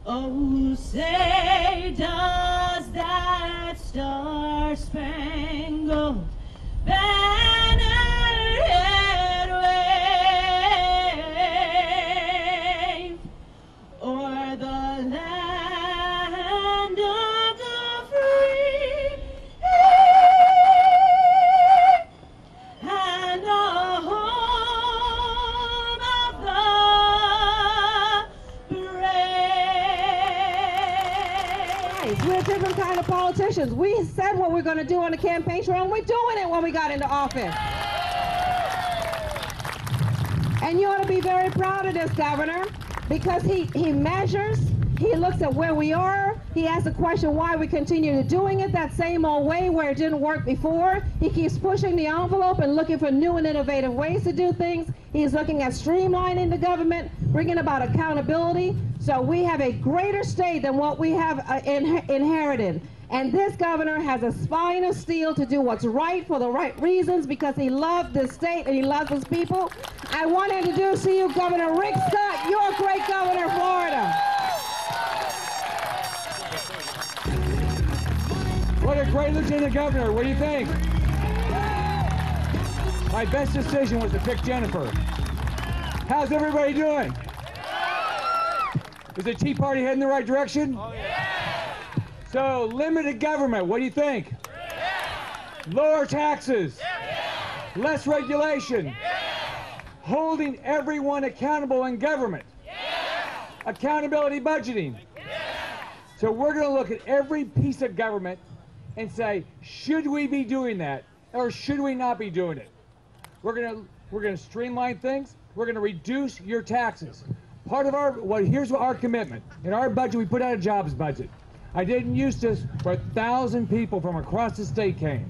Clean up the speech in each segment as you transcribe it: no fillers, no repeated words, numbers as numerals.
Oh, say does that star-spangled banner yet wave o'er the land of the free and the home of the brave. We're different kind of politicians. We said what we're going to do on the campaign trail, and we're doing it when we got into office. And you ought to be very proud of this governor, because he measures, he looks at where we are, he asks the question why we continue doing it that same old way where it didn't work before. He keeps pushing the envelope and looking for new and innovative ways to do things. He's looking at streamlining the government, bringing about accountability, so we have a greater state than what we have inherited. And this governor has a spine of steel to do what's right for the right reasons, because he loves this state and he loves his people. I want to introduce to you Governor Rick Scott, your great governor of Florida. What a great lieutenant governor. What do you think? My best decision was to pick Jennifer. How's everybody doing? Is the Tea Party heading in the right direction? Oh, yeah. So, limited government, what do you think? Yeah. Lower taxes. Yeah. Less regulation. Yeah. Holding everyone accountable in government. Yeah. Accountability budgeting. Yeah. So we're going to look at every piece of government and say, should we be doing that or should we not be doing it? We're going to streamline things. We're going to reduce your taxes. Part of here's our commitment. In our budget, we put out a jobs budget. I didn't use this, but 1,000 people from across the state came.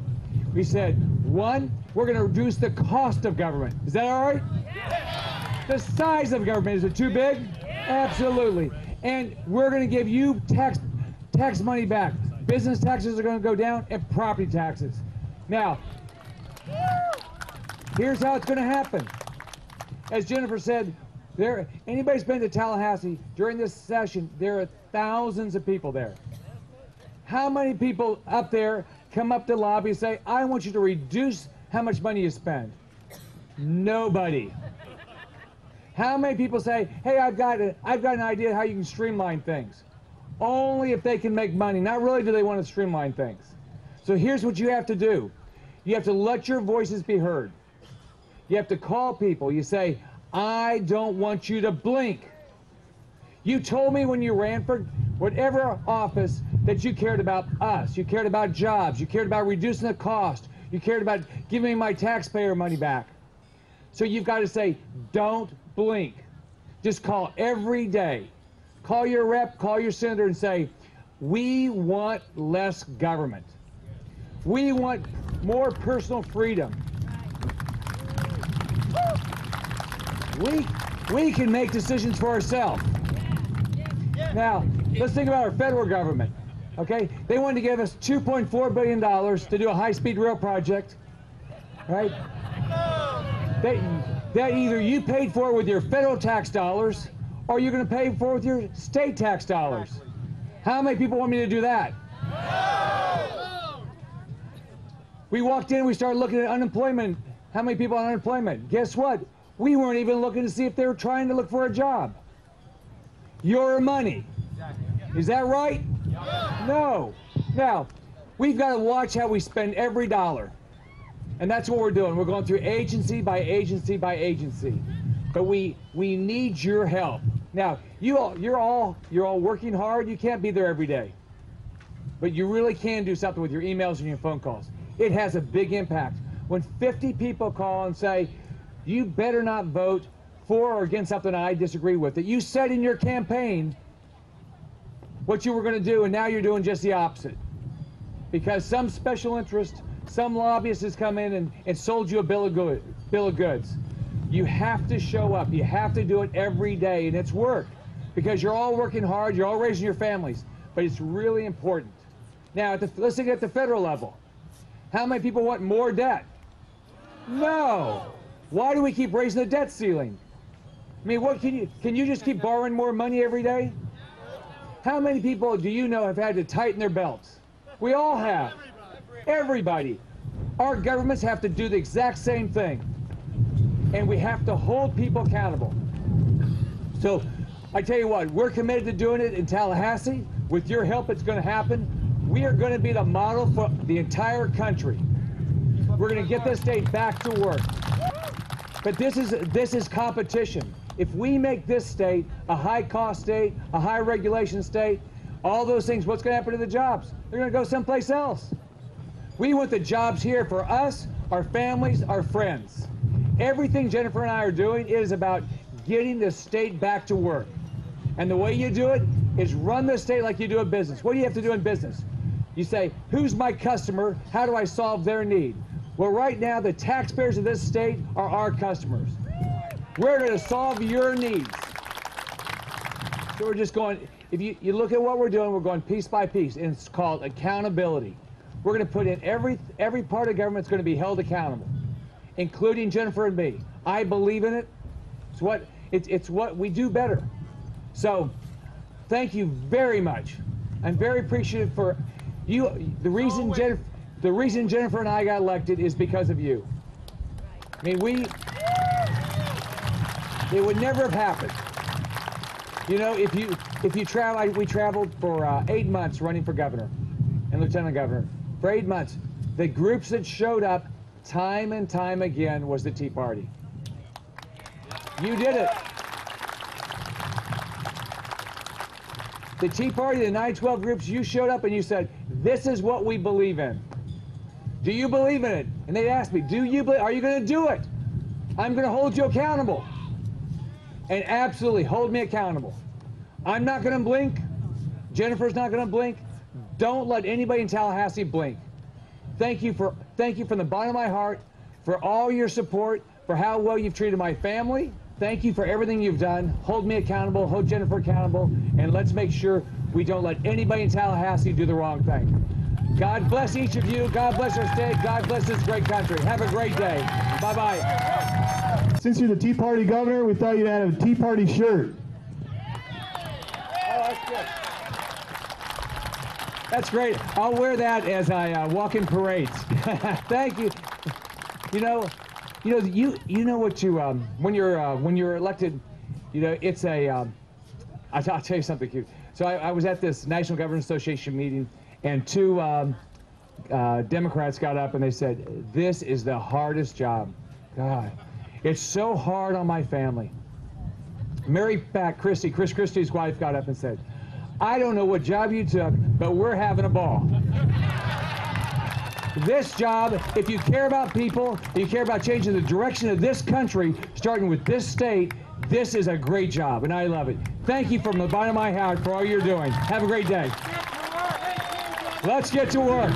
We said, one, we're going to reduce the cost of government. Is that all right? Yeah. The size of government, is it too big? Yeah. Absolutely. And we're going to give you tax money back. Business taxes are going to go down, and property taxes. Now, here's how it's going to happen. As Jennifer said, anybody's been to Tallahassee during this session, there are thousands of people there. How many people up there come up to the lobby and say, I want you to reduce how much money you spend? Nobody. How many people say, hey, I've got an idea how you can streamline things? Only if they can make money. Not really do they want to streamline things. So here's what you have to do. You have to let your voices be heard. You have to call people. You say, I don't want you to blink. You told me when you ran for whatever office that you cared about us. You cared about jobs. You cared about reducing the cost. You cared about giving me my taxpayer money back. So you've got to say, don't blink. Just call every day. Call your rep, call your senator and say, we want less government. We want more personal freedom. We can make decisions for ourselves. Now, let's think about our federal government. Okay, they wanted to give us $2.4 billion to do a high-speed rail project, right? That either you paid for with your federal tax dollars, or you're going to pay for it with your state tax dollars. How many people want me to do that? We walked in, we started looking at unemployment. How many people on unemployment? Guess what? We weren't even looking to see if they were trying to look for a job. Your money. Is that right? No. Now, we've got to watch how we spend every dollar. And that's what we're doing. We're going through agency by agency by agency. But we need your help. Now, you're all working hard. You can't be there every day. But you really can do something with your emails and your phone calls. It has a big impact. When 50 people call and say, you better not vote for or against something I disagree with, that you said in your campaign what you were going to do, and now you're doing just the opposite. Because some special interest, some lobbyist has come in and sold you a bill of goods. You have to show up. You have to do it every day, and it's work. Because you're all working hard, you're all raising your families. But it's really important. Now, let's look at the federal level. How many people want more debt? No. Why do we keep raising the debt ceiling? I mean, what can you just keep borrowing more money every day? How many people do you know have had to tighten their belts? We all have. Everybody. Our governments have to do the exact same thing. And we have to hold people accountable. So I tell you what, we're committed to doing it in Tallahassee. With your help, it's going to happen. We are going to be the model for the entire country. We're going to get this state back to work. But this is competition. If we make this state a high-cost state, a high-regulation state, all those things, what's going to happen to the jobs? They're going to go someplace else. We want the jobs here for us, our families, our friends. Everything Jennifer and I are doing is about getting the state back to work. And the way you do it is run the state like you do a business. What do you have to do in business? You say, who's my customer? How do I solve their need? Well, right now, the taxpayers of this state are our customers. We're going to solve your needs. So we're just going, if you look at what we're doing, we're going piece by piece, and it's called accountability. We're going to put in every part of government is going to be held accountable, including Jennifer and me. I believe in it. It's what we do better. So thank you very much. I'm very appreciative for you. The reason Jennifer and I got elected is because of you. I mean, it would never have happened. You know, if you travel, we traveled for 8 months running for governor and lieutenant governor. For 8 months, the groups that showed up time and time again was the Tea Party. You did it. The Tea Party, the 912 groups, you showed up and you said, this is what we believe in. Do you believe in it? And they'd ask me, are you going to do it? I'm going to hold you accountable. And absolutely hold me accountable. I'm not going to blink. Jennifer's not going to blink. Don't let anybody in Tallahassee blink. Thank you from the bottom of my heart for all your support, for how well you've treated my family. Thank you for everything you've done. Hold me accountable, hold Jennifer accountable, and let's make sure we don't let anybody in Tallahassee do the wrong thing. God bless each of you. God bless our state. God bless this great country. Have a great day. Bye-bye. Since you're the Tea Party governor, we thought you'd have a Tea Party shirt. Oh, that's good. That's great. I'll wear that as I walk in parades. Thank you. You know what you when you're elected, you know, it's a. I'll tell you something cute. So I was at this National Governors Association meeting, and two Democrats got up and they said, "This is the hardest job. God, it's so hard on my family." Mary Pat Christie, Chris Christie's wife, got up and said, "I don't know what job you took, but we're having a ball." This job, if you care about people, if you care about changing the direction of this country, starting with this state, this is a great job, and I love it. Thank you from the bottom of my heart for all you're doing. Have a great day. Let's get to work.